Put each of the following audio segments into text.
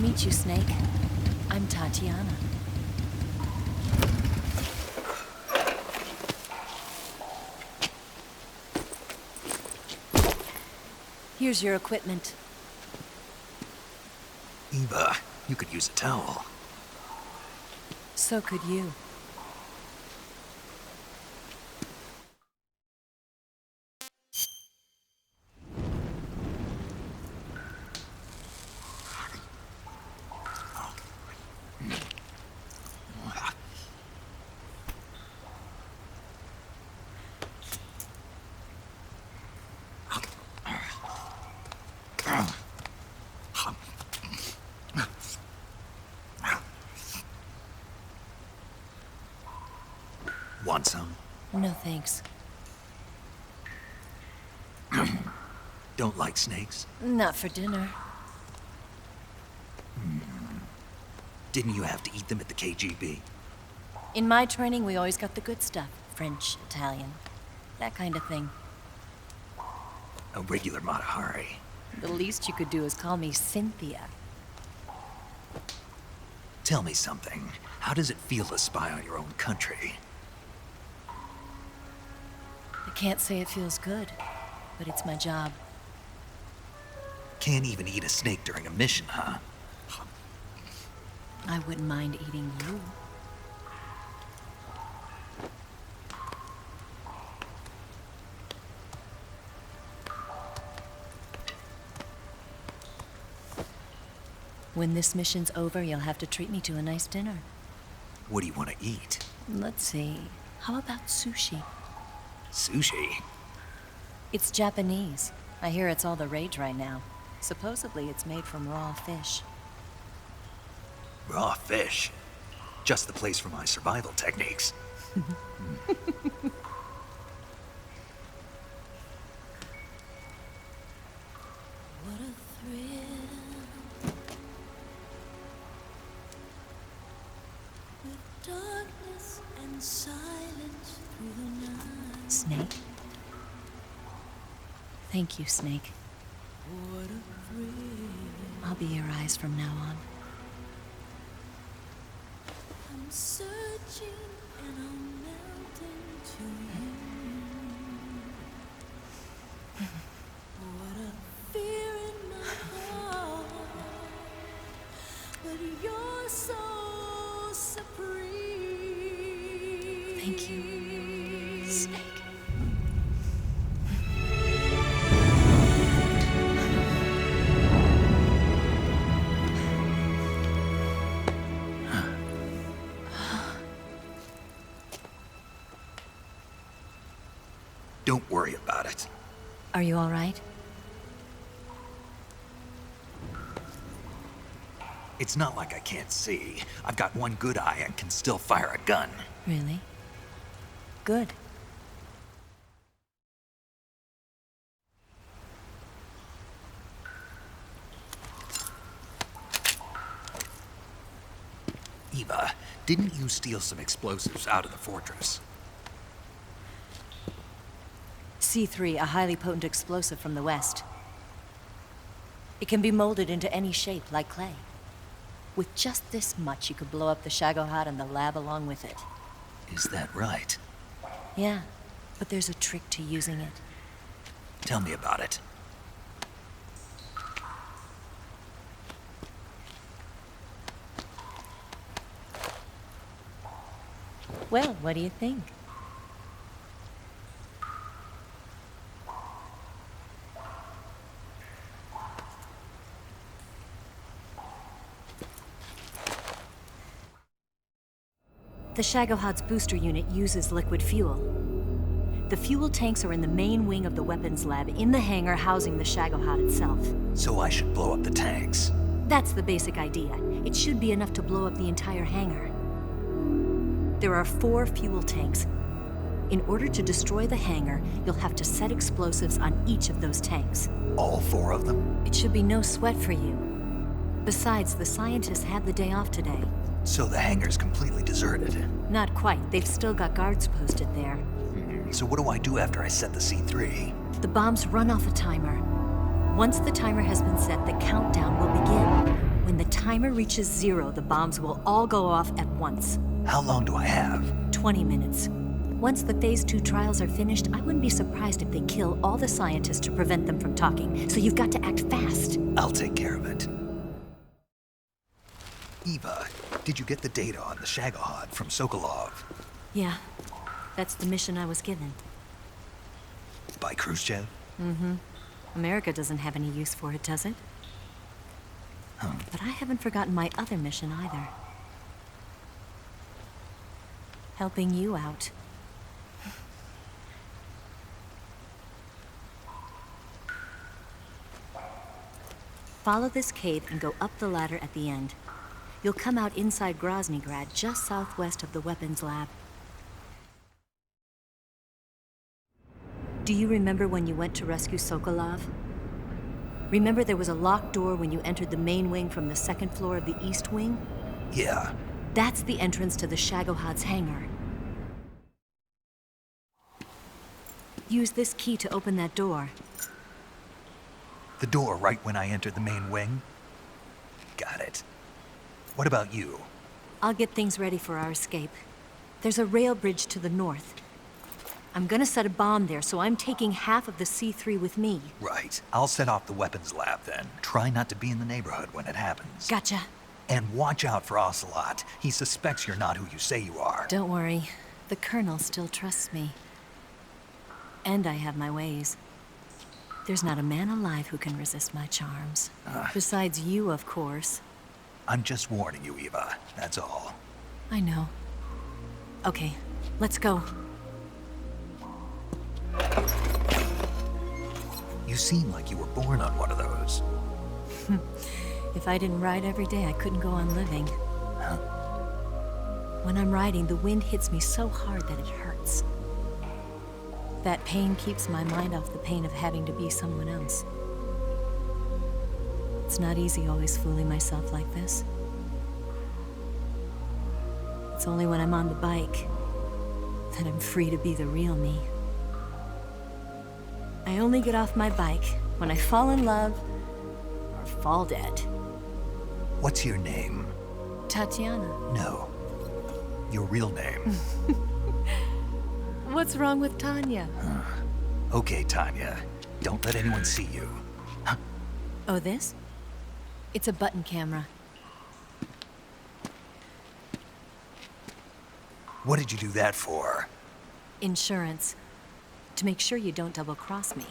meet you, Snake. I'm Tatiana. Here's your equipment. Eva, you could use a towel. So could you. Want some? No thanks. Don't like snakes? Not for dinner. Didn't you have to eat them at the KGB? In my training, we always got the good stuff. French, Italian, that kind of thing. A regular Matahari. The least you could do is call me Cynthia. Tell me something. How does it feel to spy on your own country? I can't say it feels good, but it's my job. Can't even eat a snake during a mission, huh? I wouldn't mind eating you. When this mission's over, you'll have to treat me to a nice dinner. What do you want to eat? Let's see. How about sushi? Sushi? It's Japanese. I hear it's all the rage right now. Supposedly, it's made from raw fish. Raw fish? Just the place for my survival techniques. What a thrill. With darkness and silence through the night. Snake? Thank you, Snake. What a thrill. I'll be your eyes from now on. I'm searching and I'm melting to you. What a fear in my heart, but you're so supreme. Thank you, Snake. Don't worry about it. Are you all right? It's not like I can't see. I've got one good eye and can still fire a gun. Really? Good. Eva, didn't you steal some explosives out of the fortress? C3, a highly potent explosive from the west. It can be molded into any shape, like clay. With just this much, you could blow up the Shagohod and the lab along with it. Is that right? Yeah, but there's a trick to using it. Tell me about it. Well, what do you think? The Shagohod's booster unit uses liquid fuel. The fuel tanks are in the main wing of the weapons lab in the hangar housing the Shagohod itself. So I should blow up the tanks. That's the basic idea. It should be enough to blow up the entire hangar. There are 4 fuel tanks. In order to destroy the hangar, you'll have to set explosives on each of those tanks. All 4 of them? It should be no sweat for you. Besides, the scientists had the day off today. So the hangar's completely deserted. Not quite. They've still got guards posted there. So what do I do after I set the C3? The bombs run off a timer. Once the timer has been set, the countdown will begin. When the timer reaches 0, the bombs will all go off at once. How long do I have? 20 minutes. Once the Phase 2 trials are finished, I wouldn't be surprised if they kill all the scientists to prevent them from talking, so you've got to act fast. I'll take care of it. Eva, did you get the data on the Shagohod from Sokolov? Yeah, that's the mission I was given. By Khrushchev? Mm-hmm. America doesn't have any use for it, does it? But I haven't forgotten my other mission either. Helping you out. Follow this cave and go up the ladder at the end. You'll come out inside Groznygrad, just southwest of the weapons lab. Do you remember when you went to rescue Sokolov? Remember there was a locked door when you entered the main wing from the second floor of the east wing? Yeah. That's the entrance to the Shagohod's hangar. Use this key to open that door. The door right when I entered the main wing? Got it. What about you? I'll get things ready for our escape. There's a rail bridge to the north. I'm gonna set a bomb there, so I'm taking half of the C3 with me. Right. I'll set off the weapons lab then. Try not to be in the neighborhood when it happens. Gotcha. And watch out for Ocelot. He suspects you're not who you say you are. Don't worry. The Colonel still trusts me. And I have my ways. There's not a man alive who can resist my charms. Besides you, of course. I'm just warning you, Eva. That's all. I know. Okay, let's go. You seem like you were born on one of those. If I didn't ride every day, I couldn't go on living. Huh? When I'm riding, the wind hits me so hard that it hurts. That pain keeps my mind off the pain of having to be someone else. It's not easy always fooling myself like this. It's only when I'm on the bike that I'm free to be the real me. I only get off my bike when I fall in love or fall dead. What's your name? Tatiana. No. Your real name. What's wrong with Tanya? Okay, Tanya. Don't let anyone see you. Huh? Oh, this? It's a button camera. What did you do that for? Insurance. To make sure you don't double-cross me.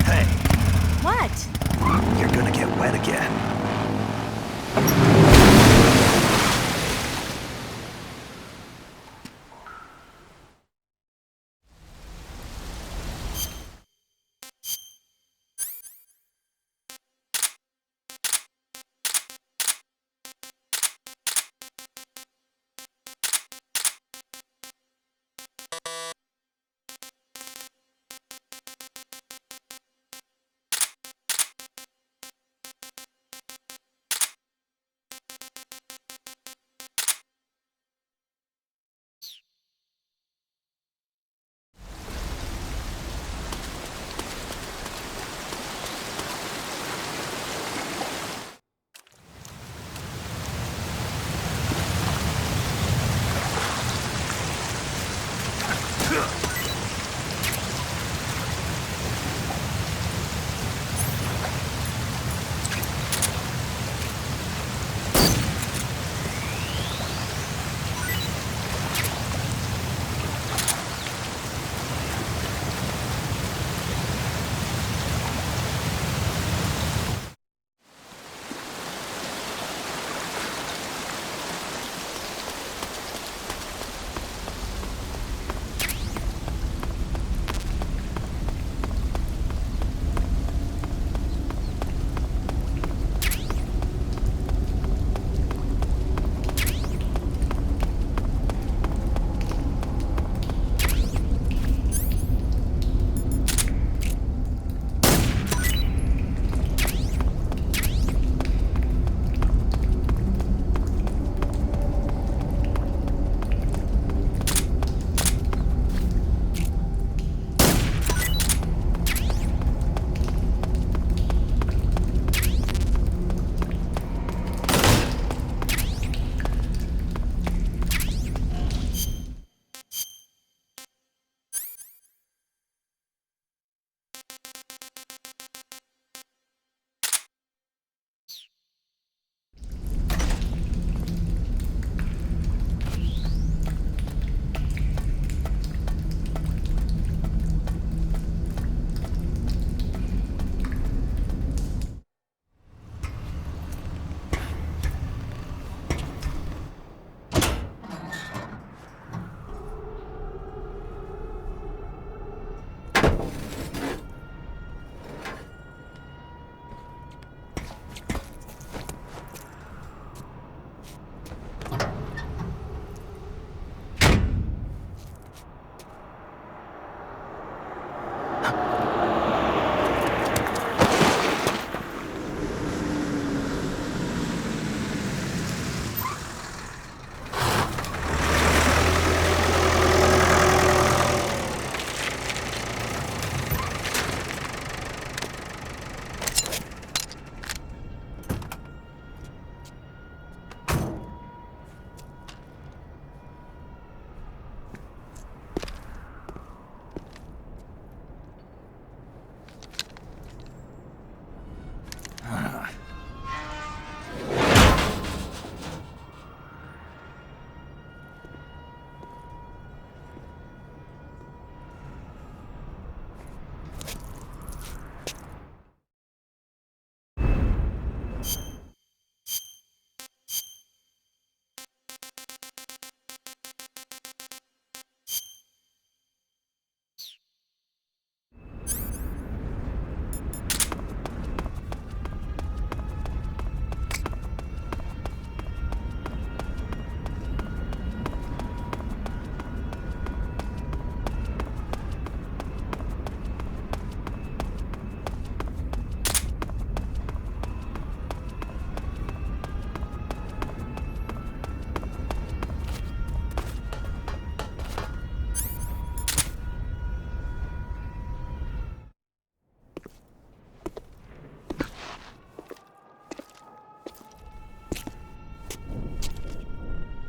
Hey. What? You're gonna get wet again.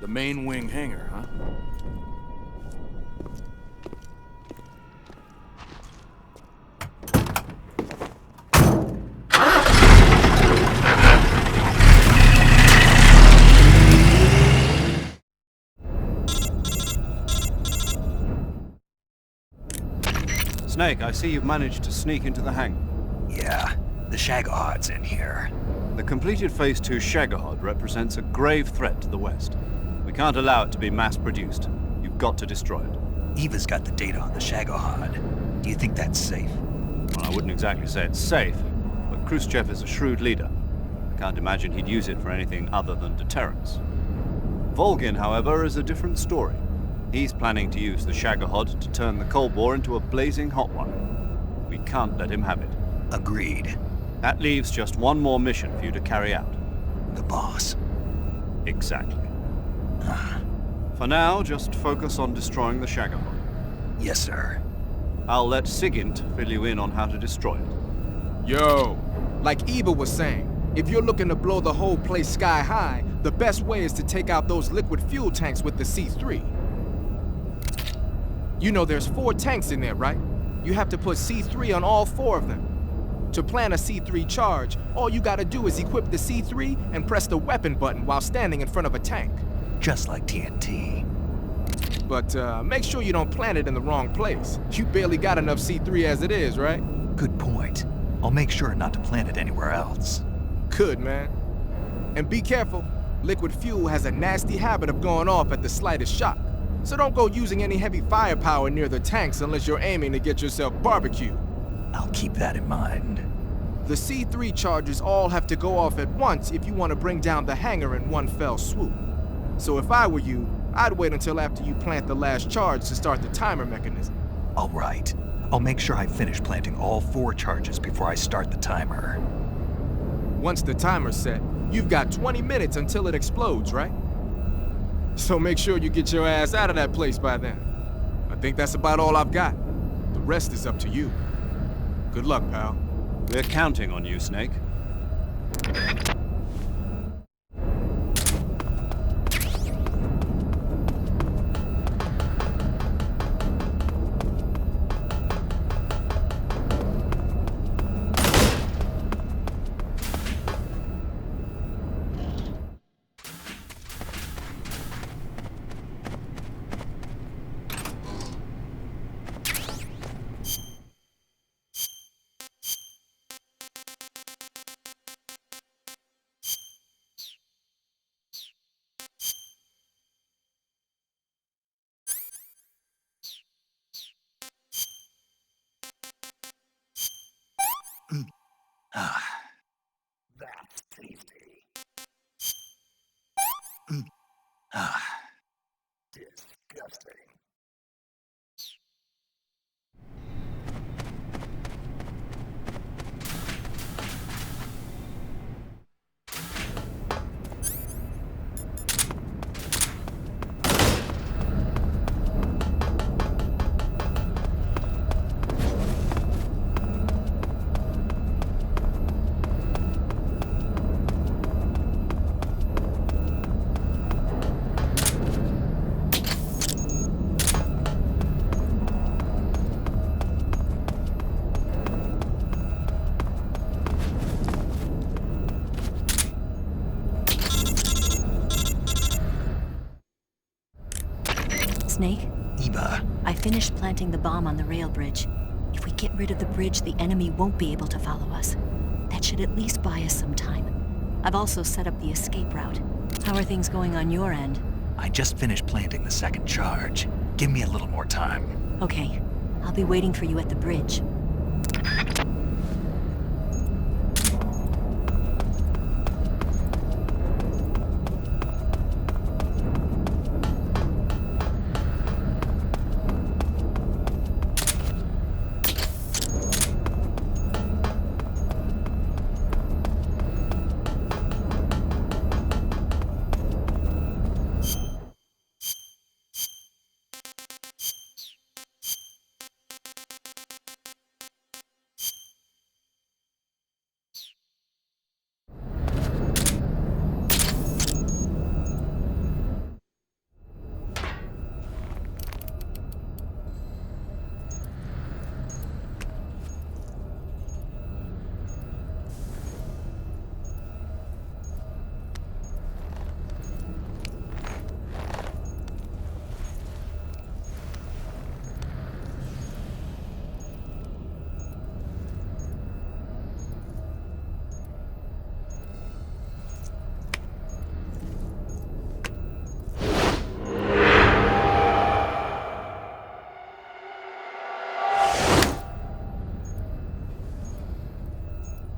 The main wing hangar, huh? Snake, I see you've managed to sneak into the hangar. Yeah, the Shagahad's in here. The completed Phase 2 Shagahod represents a grave threat to the West. We can't allow it to be mass-produced. You've got to destroy it. Eva's got the data on the Shagahad. Do you think that's safe? Well, I wouldn't exactly say it's safe, but Khrushchev is a shrewd leader. I can't imagine he'd use it for anything other than deterrence. Volgin, however, is a different story. He's planning to use the Shagahod to turn the Cold War into a blazing hot one. We can't let him have it. Agreed. That leaves just one more mission for you to carry out. The boss. Exactly. For now, just focus on destroying the Shagahod. Yes, sir. I'll let Sigint fill you in on how to destroy it. Yo, like Eva was saying, if you're looking to blow the whole place sky high, the best way is to take out those liquid fuel tanks with the C3. You know there's 4 tanks in there, right? You have to put C3 on all 4 of them. To plan a C3 charge, all you gotta do is equip the C3 and press the weapon button while standing in front of a tank. Just like TNT. But make sure you don't plant it in the wrong place. You barely got enough C3 as it is, right? Good point. I'll make sure not to plant it anywhere else. Good, man. And be careful. Liquid fuel has a nasty habit of going off at the slightest shock. So don't go using any heavy firepower near the tanks unless you're aiming to get yourself barbecued. I'll keep that in mind. The C3 charges all have to go off at once if you want to bring down the hangar in one fell swoop. So if I were you, I'd wait until after you plant the last charge to start the timer mechanism. All right. I'll make sure I finish planting all 4 charges before I start the timer. Once the timer's set, you've got 20 minutes until it explodes, right? So make sure you get your ass out of that place by then. I think that's about all I've got. The rest is up to you. Good luck, pal. We're counting on you, Snake. That's tasty. Disgusting. finished planting the bomb on the rail bridge. If we get rid of the bridge, the enemy won't be able to follow us. That should at least buy us some time. I've also set up the escape route. How are things going on your end? I just finished planting the second charge. Give me a little more time. Okay, I'll be waiting for you at the bridge.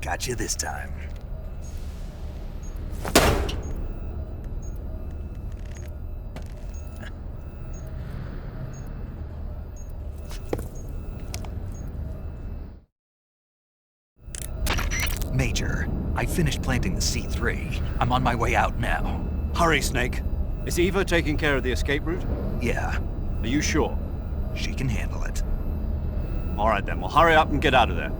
Got you this time. Major, I finished planting the C3. I'm on my way out now. Hurry, Snake. Is Eva taking care of the escape route? Yeah, Are you sure? she can handle it. All right then, well hurry up and get out of there.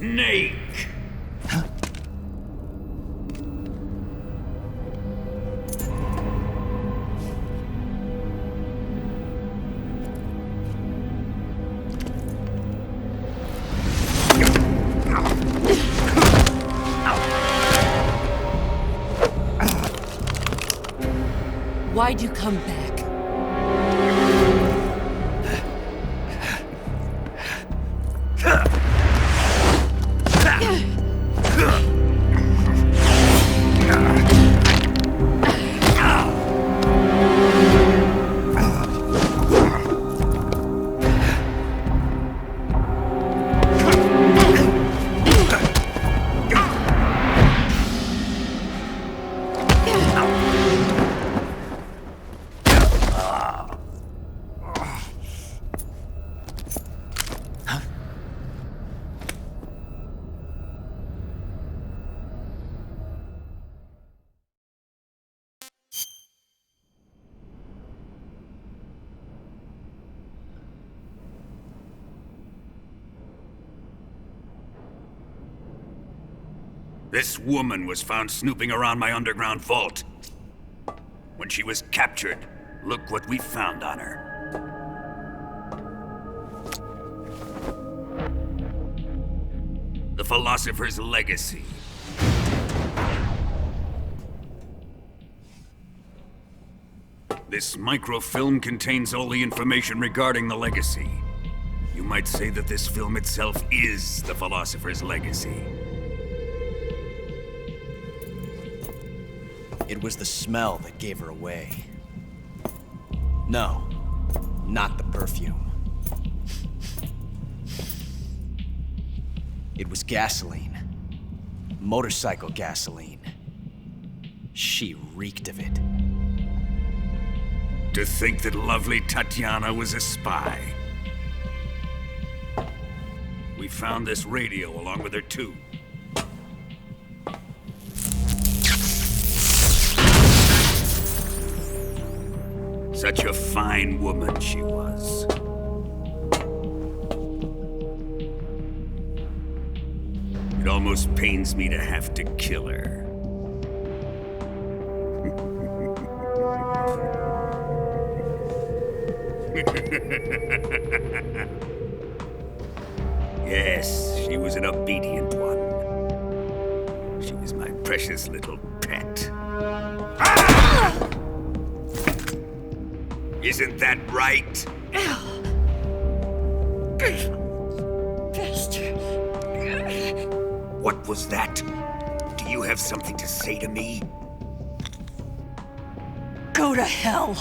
Snake! Why'd you come back? This woman was found snooping around my underground vault. When she was captured, look what we found on her. The Philosopher's Legacy. This microfilm contains all the information regarding the Legacy. You might say that this film itself is the Philosopher's Legacy. It was the smell that gave her away. No, not the perfume. It was gasoline. Motorcycle gasoline. She reeked of it. To think that lovely Tatiana was a spy. We found this radio along with her too. Such a fine woman she was. It almost pains me to have to kill her. Yes, she was an obedient one. She was my precious little pet. Isn't that right? Bastard. What was that? Do you have something to say to me? Go to hell.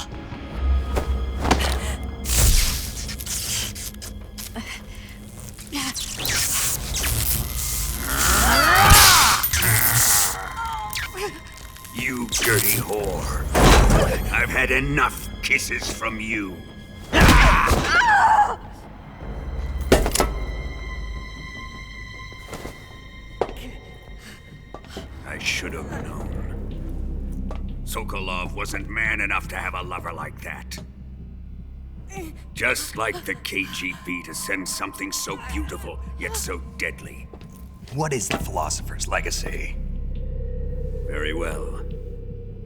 You dirty whore. I've had enough kisses from you. I should have known. Sokolov wasn't man enough to have a lover like that. Just like the KGB to send something so beautiful, yet so deadly. What is the Philosopher's Legacy? Very well.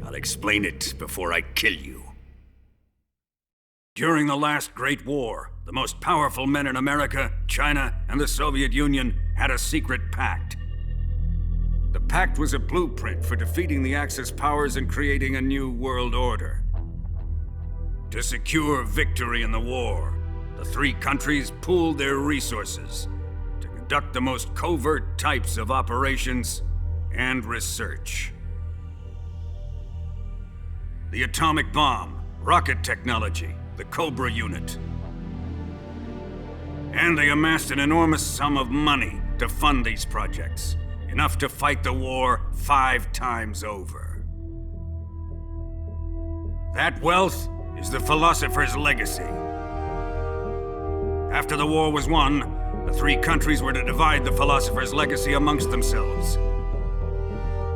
I'll explain it before I kill you. During the last Great War, the most powerful men in America, China, and the Soviet Union had a secret pact. The pact was a blueprint for defeating the Axis powers and creating a new world order. To secure victory in the war, the three countries pooled their resources to conduct the most covert types of operations and research. The atomic bomb, rocket technology, the Cobra unit. And they amassed an enormous sum of money to fund these projects, enough to fight the war 5 times over. That wealth is the Philosopher's Legacy. After the war was won, the three countries were to divide the Philosopher's Legacy amongst themselves.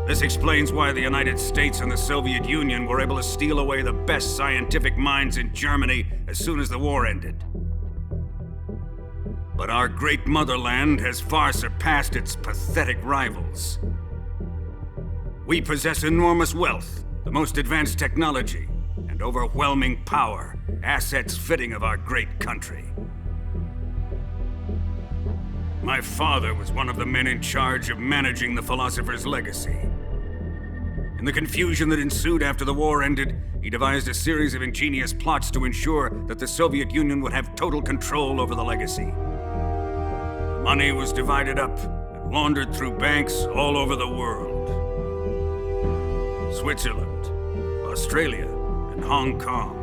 This explains why the United States and the Soviet Union were able to steal away the best scientific minds in Germany as soon as the war ended. But our great motherland has far surpassed its pathetic rivals. We possess enormous wealth, the most advanced technology, and overwhelming power, assets fitting of our great country. My father was one of the men in charge of managing the Philosopher's Legacy. In the confusion that ensued after the war ended, he devised a series of ingenious plots to ensure that the Soviet Union would have total control over the legacy. The money was divided up and laundered through banks all over the world. Switzerland, Australia, and Hong Kong.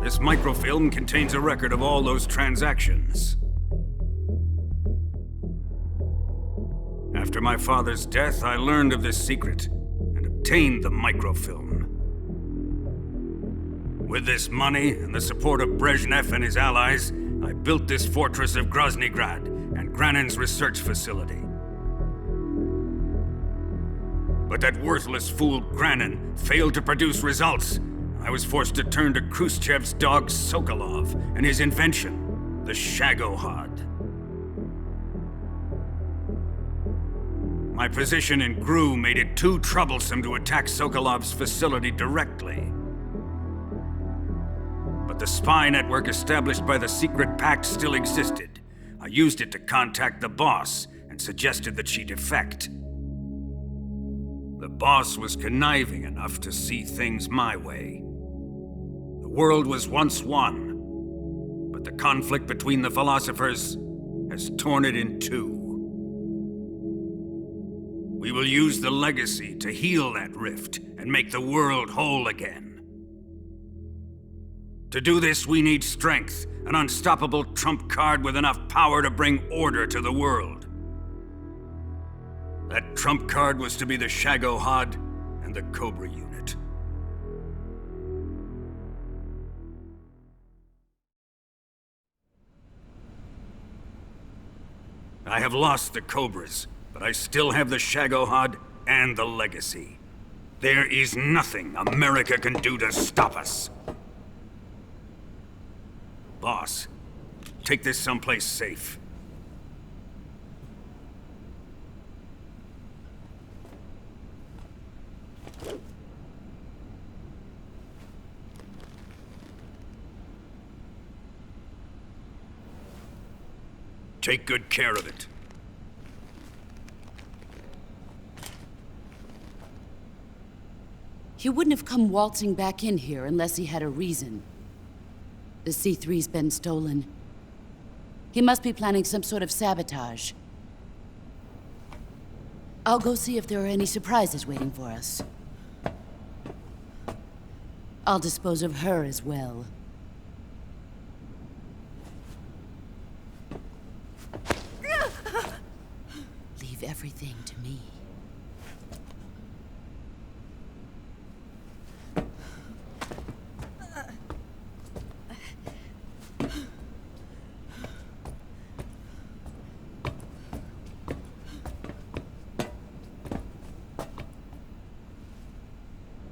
This microfilm contains a record of all those transactions. After my father's death, I learned of this secret and obtained the microfilm. With this money and the support of Brezhnev and his allies, I built this fortress of Groznygrad and Granin's research facility. But that worthless fool Granin failed to produce results. I was forced to turn to Khrushchev's dog Sokolov and his invention, the Shagohod. My position in GRU made it too troublesome to attack Sokolov's facility directly. But the spy network established by the secret pact still existed. I used it to contact the boss and suggested that she defect. The boss was conniving enough to see things my way. The world was once one, but the conflict between the philosophers has torn it in two. We will use the legacy to heal that rift and make the world whole again. To do this, we need strength, an unstoppable trump card with enough power to bring order to the world. That trump card was to be the Shagohod and the Cobra unit. I have lost the Cobras, but I still have the Shagohod and the legacy. There is nothing America can do to stop us. Boss, take this someplace safe. Take good care of it. He wouldn't have come waltzing back in here unless he had a reason. The C3's been stolen. He must be planning some sort of sabotage. I'll go see if there are any surprises waiting for us. I'll dispose of her as well. Leave everything to me.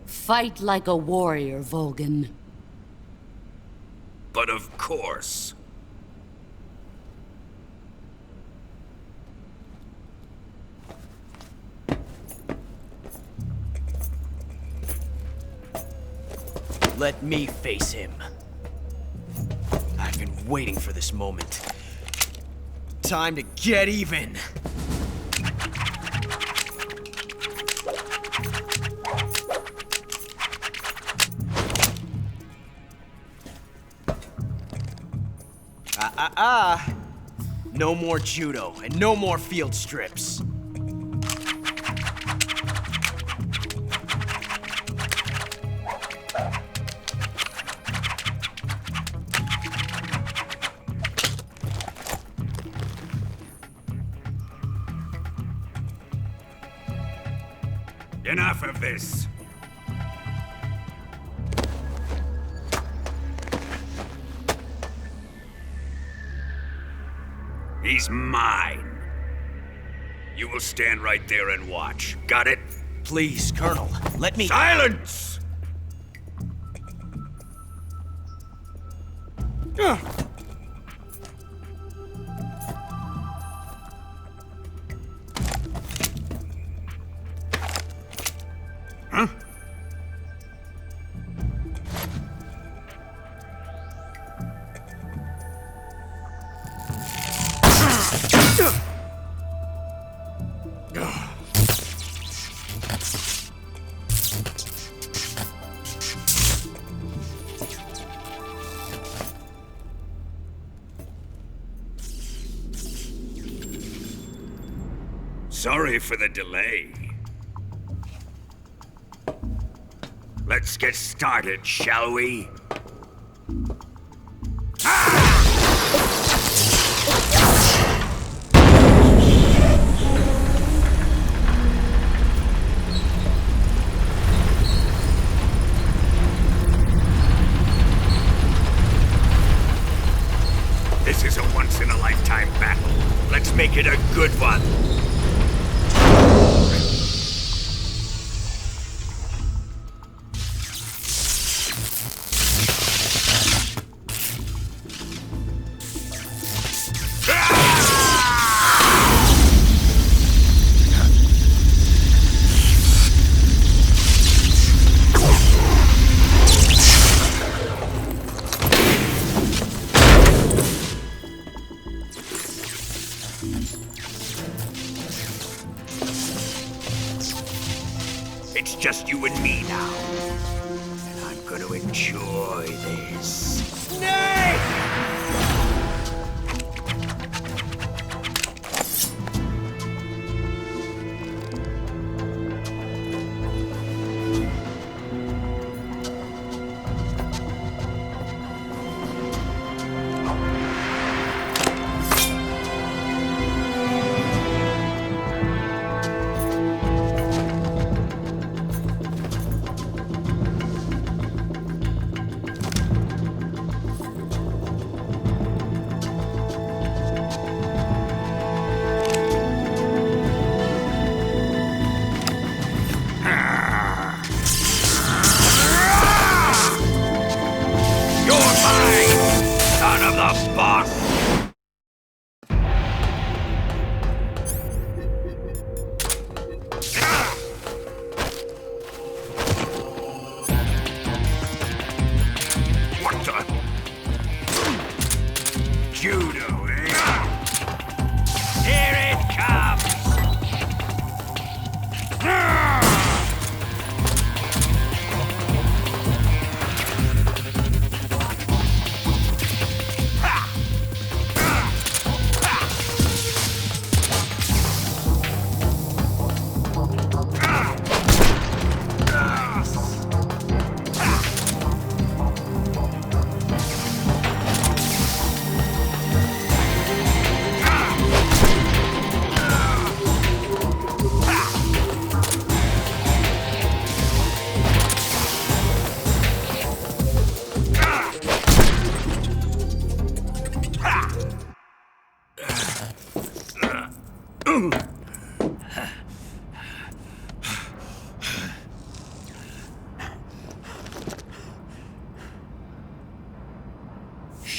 Fight like a warrior, Volgin. But of course. Let me face him. I've been waiting for this moment. Time to get even! No more judo, and no more field strips. Enough of this. He's mine. You will stand right there and watch. Got it? Please, Colonel, let me— Silence! Huh? Sorry for the delay. Let's get started, shall we? This is a once-in-a-lifetime battle. Let's make it a good one. It's just you and me now. And I'm gonna enjoy this. Snake!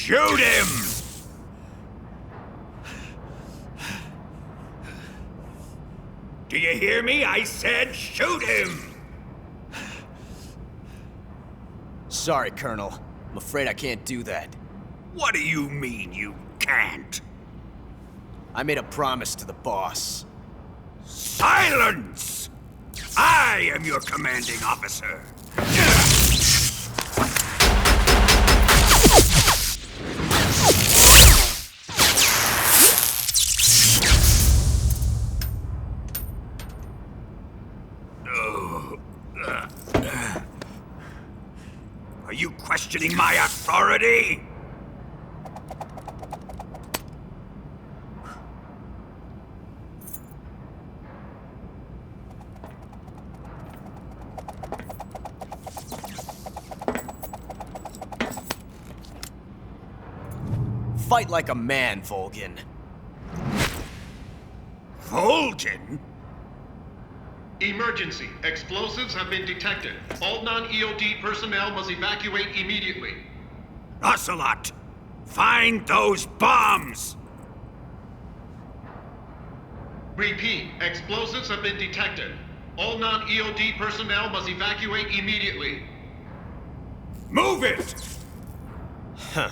Shoot him! Do you hear me? I said shoot him! Sorry, Colonel. I'm afraid I can't do that. What do you mean you can't? I made a promise to the boss. Silence! I am your commanding officer. Are you questioning my authority? Fight like a man, Volgin. Volgin? Emergency. Explosives have been detected. All non-EOD personnel must evacuate immediately. Ocelot! Find those bombs! Repeat. Explosives have been detected. All non-EOD personnel must evacuate immediately. Move it! Huh.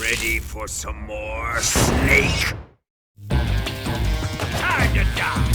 Ready for some more, Snake? Time to die!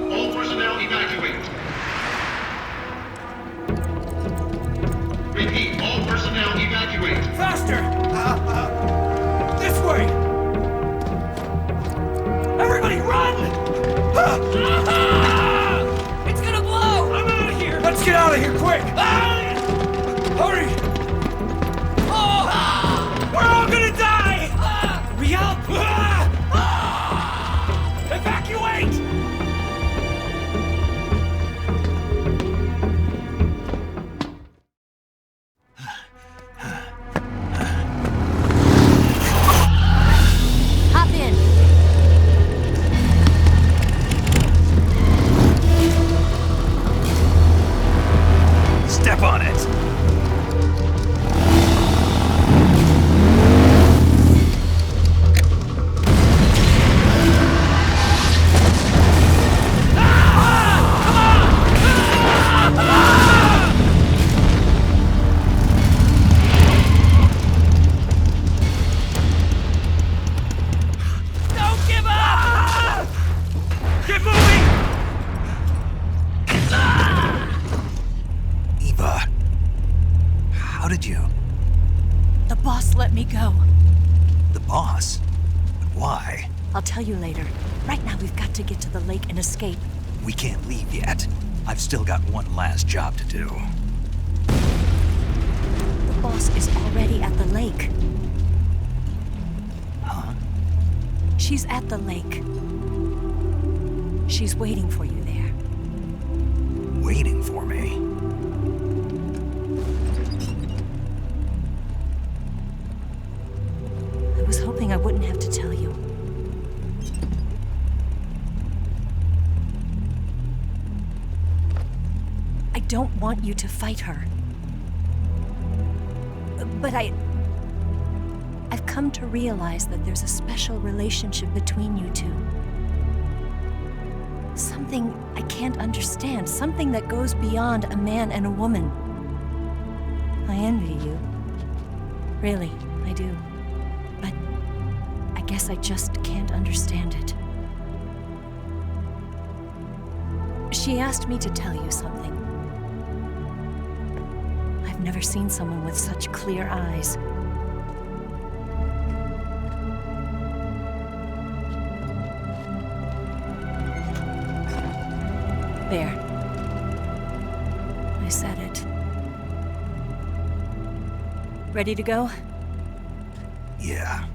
All personnel evacuate. Repeat. All personnel evacuate. Faster! This way! Everybody run! It's gonna blow! I'm out of here! Let's get out of here quick! Hurry! We're all gonna die! Hurry up! Evacuate! let me go. The boss? But why? I'll tell you later. Right now, we've got to get to the lake and escape. We can't leave yet. I've still got one last job to do. The boss is already at the lake. Huh? She's at the lake. She's waiting for you there. Waiting for me? I was hoping I wouldn't have to tell you. I don't want you to fight her. But I've come to realize that there's a special relationship between you two. Something I can't understand, something that goes beyond a man and a woman. I envy you. Really, I do. But I guess I just can't understand it. She asked me to tell you something. I've never seen someone with such clear eyes. There. I said it. Ready to go? Yeah.